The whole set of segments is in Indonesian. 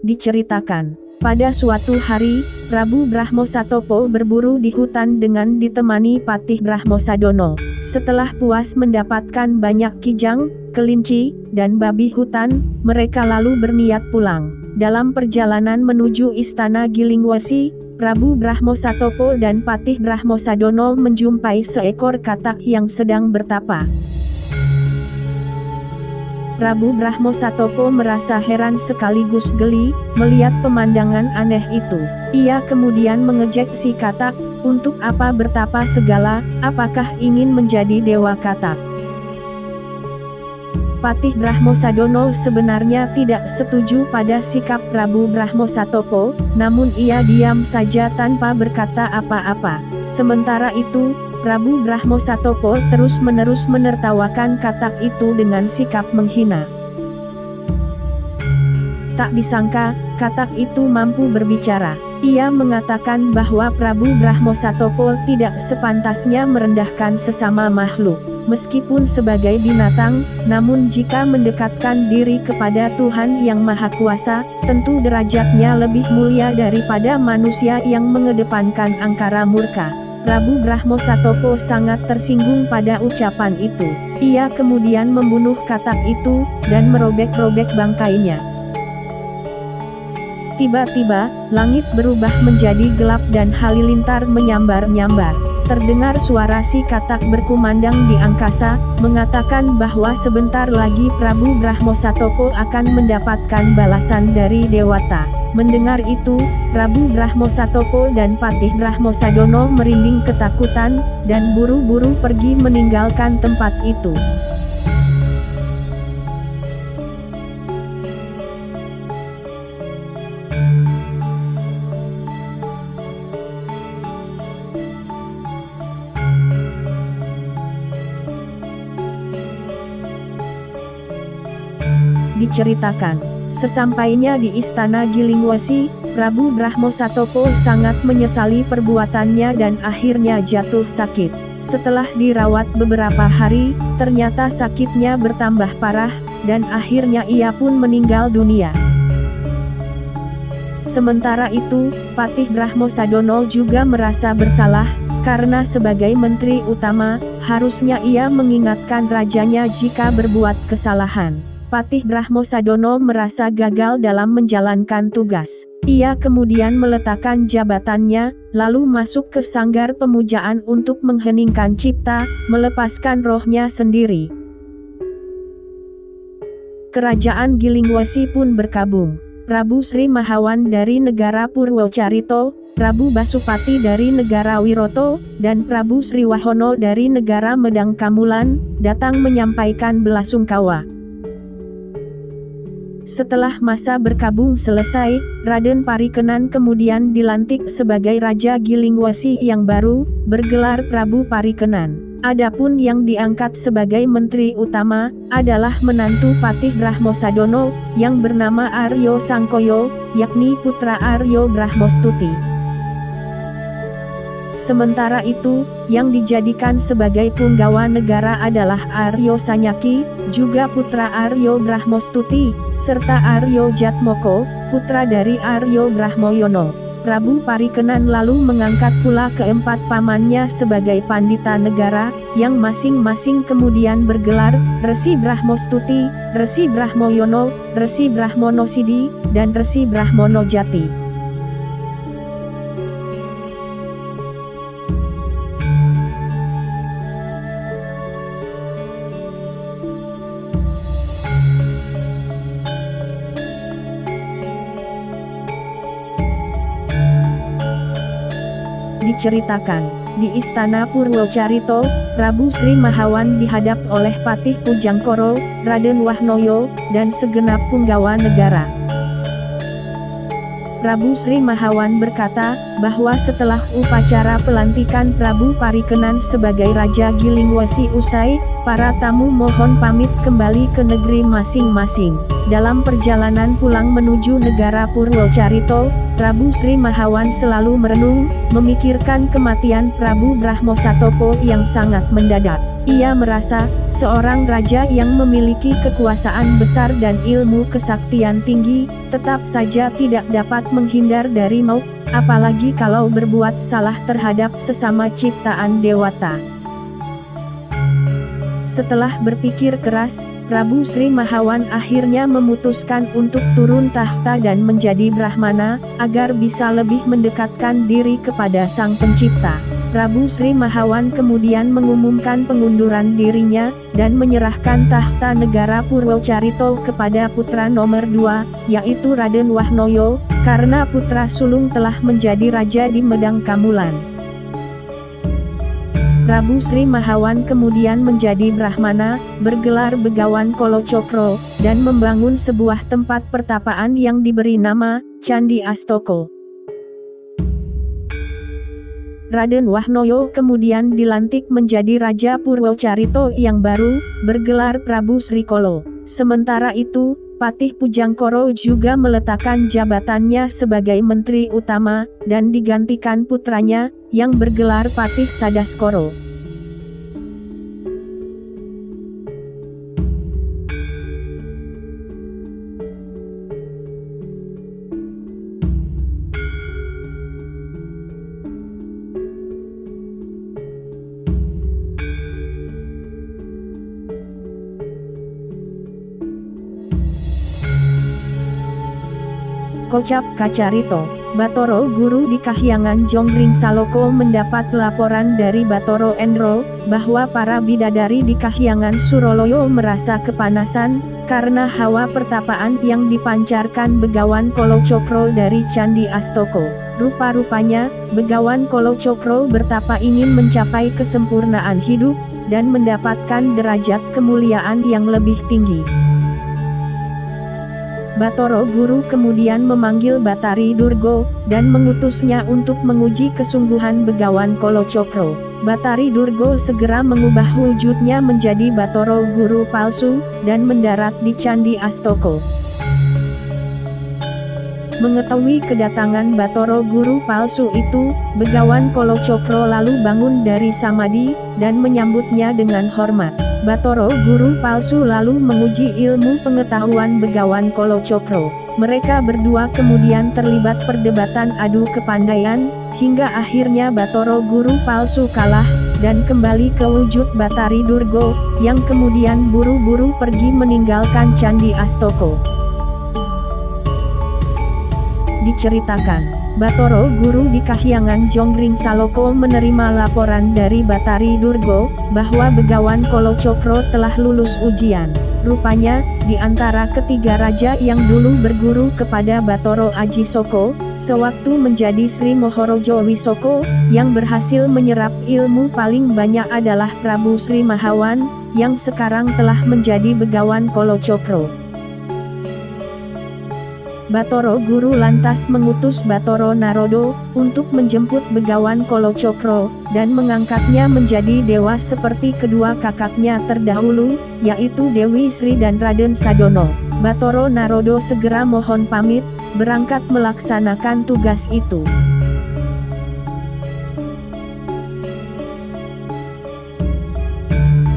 Diceritakan, pada suatu hari, Prabu Brahmosatopo berburu di hutan dengan ditemani Patih Brahmosadono. Setelah puas mendapatkan banyak kijang, kelinci, dan babi hutan, mereka lalu berniat pulang. Dalam perjalanan menuju istana Gilingwesi, Prabu Brahmosatopo dan Patih Brahmosadono menjumpai seekor katak yang sedang bertapa. Prabu Brahmosatopo merasa heran sekaligus geli, melihat pemandangan aneh itu. Ia kemudian mengejek si katak, untuk apa bertapa segala, apakah ingin menjadi dewa katak? Patih Brahmosadono sebenarnya tidak setuju pada sikap Prabu Brahmosatopo, namun ia diam saja tanpa berkata apa-apa. Sementara itu, Prabu Brahmosatopo terus-menerus menertawakan katak itu dengan sikap menghina. Tak disangka, katak itu mampu berbicara. Ia mengatakan bahwa Prabu Brahmosatopo tidak sepantasnya merendahkan sesama makhluk. Meskipun sebagai binatang, namun jika mendekatkan diri kepada Tuhan Yang Maha Kuasa, tentu derajatnya lebih mulia daripada manusia yang mengedepankan angkara murka. Prabu Brahmosatopo sangat tersinggung pada ucapan itu. Ia kemudian membunuh katak itu, dan merobek-robek bangkainya. Tiba-tiba, langit berubah menjadi gelap dan halilintar menyambar-nyambar. Terdengar suara si katak berkumandang di angkasa, mengatakan bahwa sebentar lagi Prabu Brahmosatopo akan mendapatkan balasan dari Dewata. Mendengar itu, Prabu Brahmosatopo dan Patih Brahmosadono merinding ketakutan, dan buru-buru pergi meninggalkan tempat itu. Diceritakan, sesampainya di istana Gilingwesi, Prabu Brahmosatopo sangat menyesali perbuatannya dan akhirnya jatuh sakit. Setelah dirawat beberapa hari, ternyata sakitnya bertambah parah, dan akhirnya ia pun meninggal dunia. Sementara itu, Patih Brahmosadono juga merasa bersalah, karena sebagai menteri utama, harusnya ia mengingatkan rajanya jika berbuat kesalahan. Patih Brahmosadono merasa gagal dalam menjalankan tugas. Ia kemudian meletakkan jabatannya, lalu masuk ke sanggar pemujaan untuk mengheningkan cipta, melepaskan rohnya sendiri. Kerajaan Gilingwesi pun berkabung. Prabu Sri Mahawan dari negara Purwocarito, Prabu Basupati dari negara Wiroto, dan Prabu Sri Wahono dari negara Medang Kamulan, datang menyampaikan belasungkawa. Setelah masa berkabung selesai, Raden Parikenan kemudian dilantik sebagai Raja Gilingwesi yang baru, bergelar Prabu Parikenan. Adapun yang diangkat sebagai Menteri Utama, adalah menantu Patih Brahmosadono, yang bernama Aryo Sangkoyo, yakni putra Aryo Brahmostuti. Sementara itu, yang dijadikan sebagai punggawa negara adalah Aryo Sanyaki, juga putra Aryo Brahmostuti, serta Aryo Jatmoko, putra dari Aryo Brahmoyono. Prabu Parikenan lalu mengangkat pula keempat pamannya sebagai pandita negara, yang masing-masing kemudian bergelar Resi Brahmostuti, Resi Brahmoyono, Resi Brahmonosidi, dan Resi Brahmonojati. Diceritakan, di istana Purwocarito, Prabu Sri Mahawan dihadap oleh Patih Pujangkoro, Raden Wahnoyo, dan segenap punggawa negara. Prabu Sri Mahawan berkata, bahwa setelah upacara pelantikan Prabu Parikenan sebagai Raja Gilingwesi usai, Para tamu mohon pamit kembali ke negeri masing-masing. Dalam perjalanan pulang menuju negara Purwocarito, Prabu Sri Mahawan selalu merenung, memikirkan kematian Prabu Brahmo Satopo yang sangat mendadak. Ia merasa, seorang raja yang memiliki kekuasaan besar dan ilmu kesaktian tinggi, tetap saja tidak dapat menghindar dari maut, apalagi kalau berbuat salah terhadap sesama ciptaan dewata. Setelah berpikir keras, Prabu Sri Mahawan akhirnya memutuskan untuk turun tahta dan menjadi Brahmana, agar bisa lebih mendekatkan diri kepada Sang Pencipta. Prabu Sri Mahawan kemudian mengumumkan pengunduran dirinya, dan menyerahkan tahta negara Purwocarito kepada putra nomor 2, yaitu Raden Wahnoyo, karena putra sulung telah menjadi raja di Medang Kamulan. Prabu Sri Mahawan kemudian menjadi Brahmana, bergelar Begawan Kolocokro, dan membangun sebuah tempat pertapaan yang diberi nama Candi Astoko. Raden Wahnoyo kemudian dilantik menjadi Raja Purwocarito yang baru, bergelar Prabu Sri Kolo. Sementara itu, Patih Pujangkoro juga meletakkan jabatannya sebagai Menteri Utama, dan digantikan putranya, yang bergelar Patih Sadaskoro. Kocap Kacarito. Batoro Guru di Kahyangan Jonggring Saloko mendapat laporan dari Batoro Endro, bahwa para bidadari di Kahyangan Suroloyo merasa kepanasan, karena hawa pertapaan yang dipancarkan Begawan Kolocokro dari Candi Astoko. Rupa-rupanya, Begawan Kolocokro bertapa ingin mencapai kesempurnaan hidup, dan mendapatkan derajat kemuliaan yang lebih tinggi. Batoro Guru kemudian memanggil Batari Durgo, dan mengutusnya untuk menguji kesungguhan Begawan Kolocokro. Batari Durgo segera mengubah wujudnya menjadi Batoro Guru palsu, dan mendarat di Candi Astoko. Mengetahui kedatangan Batoro Guru palsu itu, Begawan Kolocokro lalu bangun dari samadhi, dan menyambutnya dengan hormat. Batoro Guru palsu lalu menguji ilmu pengetahuan Begawan Kolocokro. Mereka berdua kemudian terlibat perdebatan adu kepandaian, hingga akhirnya Batoro Guru palsu kalah, dan kembali ke wujud Batari Durgo, yang kemudian buru-buru pergi meninggalkan Candi Astoko. Diceritakan, Batoro Guru di Kahyangan Jonggring Saloko menerima laporan dari Batari Durgo, bahwa Begawan Kolocokro telah lulus ujian. Rupanya, di antara ketiga raja yang dulu berguru kepada Batoro Ajisoko, sewaktu menjadi Sri Mohorojo Wisoko, yang berhasil menyerap ilmu paling banyak adalah Prabu Sri Mahawan, yang sekarang telah menjadi Begawan Kolocokro. Batoro Guru lantas mengutus Batoro Narodo, untuk menjemput Begawan Kolocokro, dan mengangkatnya menjadi dewa seperti kedua kakaknya terdahulu, yaitu Dewi Sri dan Raden Sadono. Batoro Narodo segera mohon pamit, berangkat melaksanakan tugas itu.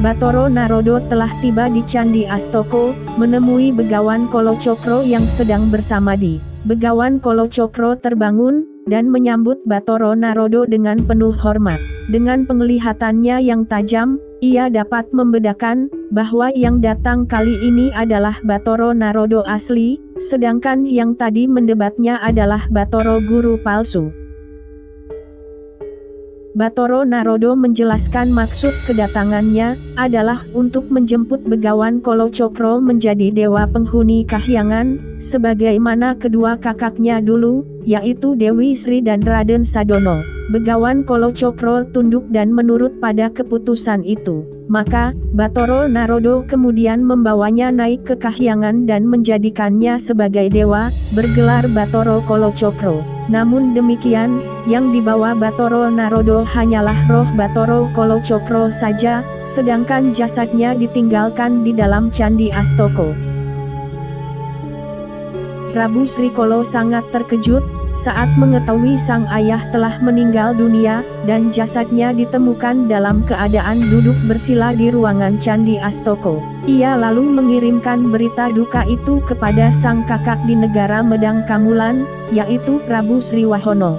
Batoro Narodo telah tiba di Candi Astoko, menemui Begawan Kolocokro yang sedang bersamadhi. Begawan Kolocokro terbangun, dan menyambut Batoro Narodo dengan penuh hormat. Dengan penglihatannya yang tajam, ia dapat membedakan, bahwa yang datang kali ini adalah Batoro Narodo asli, sedangkan yang tadi mendebatnya adalah Batoro Guru palsu. Batoro Narodo menjelaskan maksud kedatangannya, adalah untuk menjemput Begawan Kolocokro menjadi dewa penghuni Kahyangan, sebagaimana kedua kakaknya dulu, yaitu Dewi Sri dan Raden Sadono. Begawan Kalacakra tunduk dan menurut pada keputusan itu. Maka, Bathara Narada kemudian membawanya naik ke kahyangan dan menjadikannya sebagai dewa, bergelar Bathara Kalacakra. Namun demikian, yang dibawa Bathara Narada hanyalah roh Bathara Kalacakra saja, sedangkan jasadnya ditinggalkan di dalam Candi Astaka. Prabu Srikala sangat terkejut saat mengetahui sang ayah telah meninggal dunia, dan jasadnya ditemukan dalam keadaan duduk bersila di ruangan Candi Astaka. Ia lalu mengirimkan berita duka itu kepada sang kakak di negara Medang Kamulan, yaitu Prabu Sriwahono.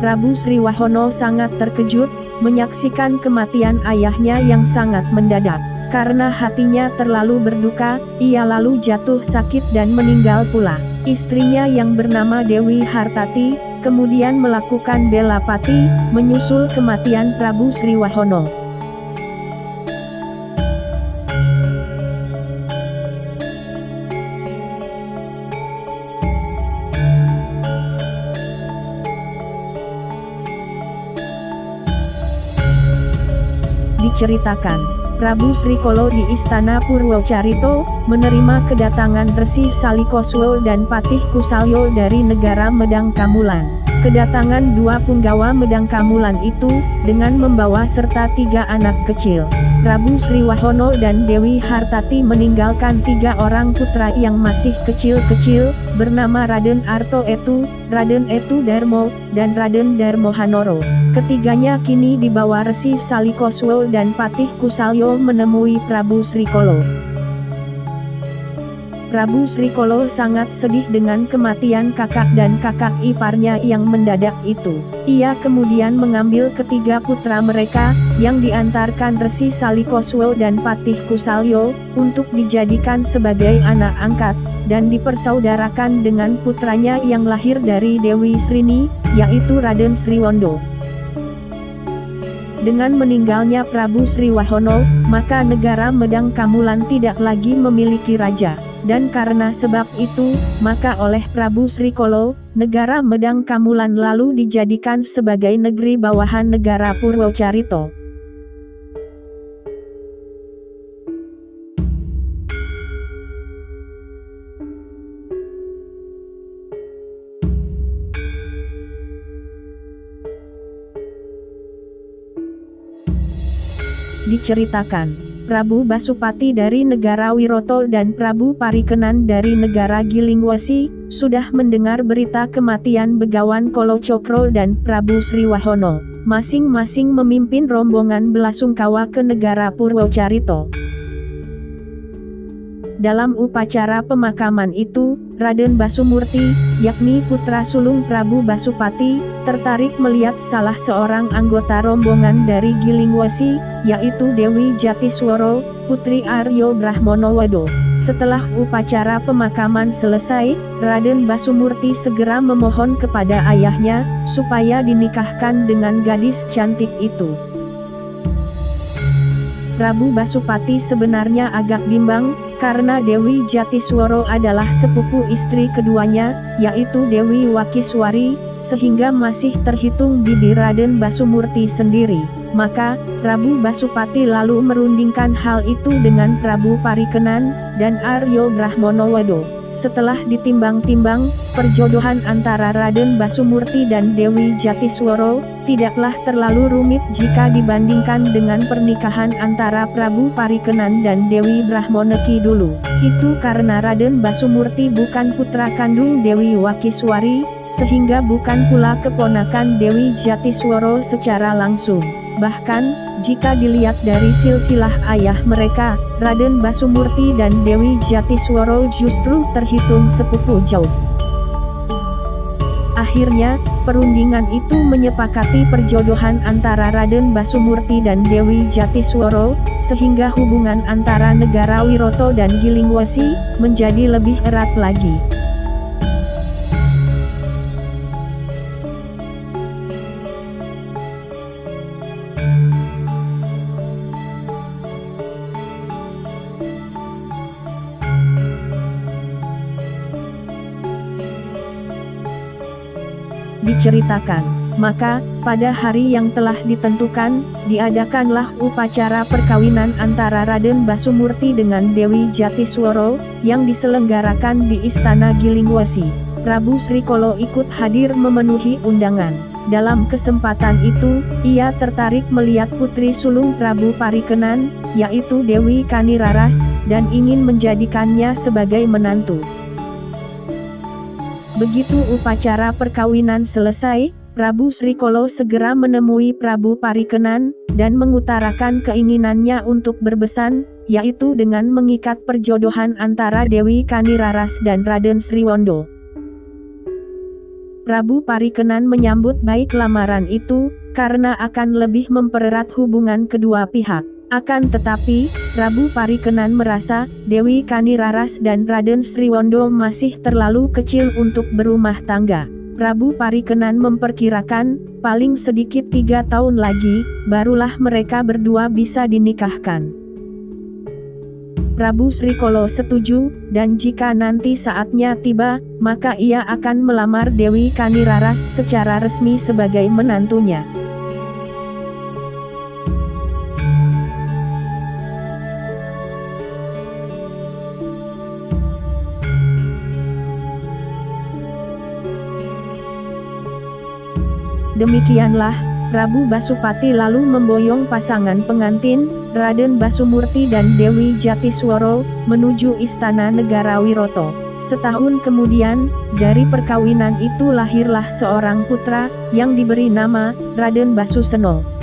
Prabu Sriwahono sangat terkejut menyaksikan kematian ayahnya yang sangat mendadak. Karena hatinya terlalu berduka, ia lalu jatuh sakit dan meninggal pula. Istrinya yang bernama Dewi Hartati, kemudian melakukan bela pati, menyusul kematian Prabu Sriwahono. Diceritakan, Prabu Srikala di Istana Purwocarito, menerima kedatangan Resi Salikoswo dan Patih Kusalya dari negara Medang Kamulan. Kedatangan dua punggawa Medang Kamulan itu, dengan membawa serta 3 anak kecil. Prabu Sriwahono dan Dewi Hartati meninggalkan 3 orang putra yang masih kecil-kecil, bernama Raden Artoetu, Raden Etu Darmo, dan Raden Darmo Hanoro. Ketiganya kini dibawa Resi Salikoswo dan Patih Kusalya menemui Prabu Srikala. Prabu Srikala sangat sedih dengan kematian kakak dan kakak iparnya yang mendadak itu. Ia kemudian mengambil ketiga putra mereka, yang diantarkan Resi Salikoswo dan Patih Kusalya, untuk dijadikan sebagai anak angkat, dan dipersaudarakan dengan putranya yang lahir dari Dewi Srini, yaitu Raden Sriwanda. Dengan meninggalnya Prabu Sriwahono, maka negara Medang Kamulan tidak lagi memiliki raja. Dan karena sebab itu, maka oleh Prabu Srikala, negara Medang Kamulan lalu dijadikan sebagai negeri bawahan negara Purwocarito. Diceritakan, Prabu Basupati dari negara Wiroto dan Prabu Parikenan dari negara Gilingwesi, sudah mendengar berita kematian Begawan Kalacakra dan Prabu Sriwahono. Masing-masing memimpin rombongan belasungkawa ke negara Purwocarito. Dalam upacara pemakaman itu, Raden Basumurti, yakni putra sulung Prabu Basupati, tertarik melihat salah seorang anggota rombongan dari Gilingwesi, yaitu Dewi Jatiswara, putri Arya Brahmanawada. Setelah upacara pemakaman selesai, Raden Basumurti segera memohon kepada ayahnya, supaya dinikahkan dengan gadis cantik itu. Prabu Basupati sebenarnya agak bimbang, karena Dewi Jatiswara adalah sepupu istri keduanya, yaitu Dewi Wakiswari, sehingga masih terhitung bibi Raden Basumurti sendiri. Maka, Prabu Basupati lalu merundingkan hal itu dengan Prabu Parikenan, dan Arya Brahmanawada. Setelah ditimbang-timbang, perjodohan antara Raden Basumurti dan Dewi Jatiswara, tidaklah terlalu rumit jika dibandingkan dengan pernikahan antara Prabu Parikenan dan Dewi Brahmaneki dulu. Itu karena Raden Basumurti bukan putra kandung Dewi Wakiswari, sehingga bukan pula keponakan Dewi Jatiswara secara langsung. Bahkan, jika dilihat dari silsilah ayah mereka, Raden Basumurti dan Dewi Jatiswara justru terhitung sepupu jauh. Akhirnya, perundingan itu menyepakati perjodohan antara Raden Basumurti dan Dewi Jatiswara, sehingga hubungan antara negara Wiroto dan Gilingwesi menjadi lebih erat lagi. diceritakan. Maka, pada hari yang telah ditentukan, diadakanlah upacara perkawinan antara Raden Basumurti dengan Dewi Jatisworo, yang diselenggarakan di Istana Gilingwesi. Prabu Srikolo ikut hadir memenuhi undangan. Dalam kesempatan itu, ia tertarik melihat putri sulung Prabu Parikenan, yaitu Dewi Kaniraras, dan ingin menjadikannya sebagai menantu. Begitu upacara perkawinan selesai, Prabu Srikolo segera menemui Prabu Parikenan, dan mengutarakan keinginannya untuk berbesan, yaitu dengan mengikat perjodohan antara Dewi Kaniraras dan Raden Sriwondo. Prabu Parikenan menyambut baik lamaran itu, karena akan lebih mempererat hubungan kedua pihak. Akan tetapi, Prabu Parikenan merasa, Dewi Kaniraras dan Raden Sriwondo masih terlalu kecil untuk berumah tangga. Prabu Parikenan memperkirakan, paling sedikit 3 tahun lagi, barulah mereka berdua bisa dinikahkan. Prabu Srikolo setuju, dan jika nanti saatnya tiba, maka ia akan melamar Dewi Kaniraras secara resmi sebagai menantunya. Demikianlah, Prabu Basupati lalu memboyong pasangan pengantin, Raden Basumurti dan Dewi Jatisworo, menuju Istana Negara Wiroto. Setahun kemudian, dari perkawinan itu lahirlah seorang putra, yang diberi nama Raden Basuseno.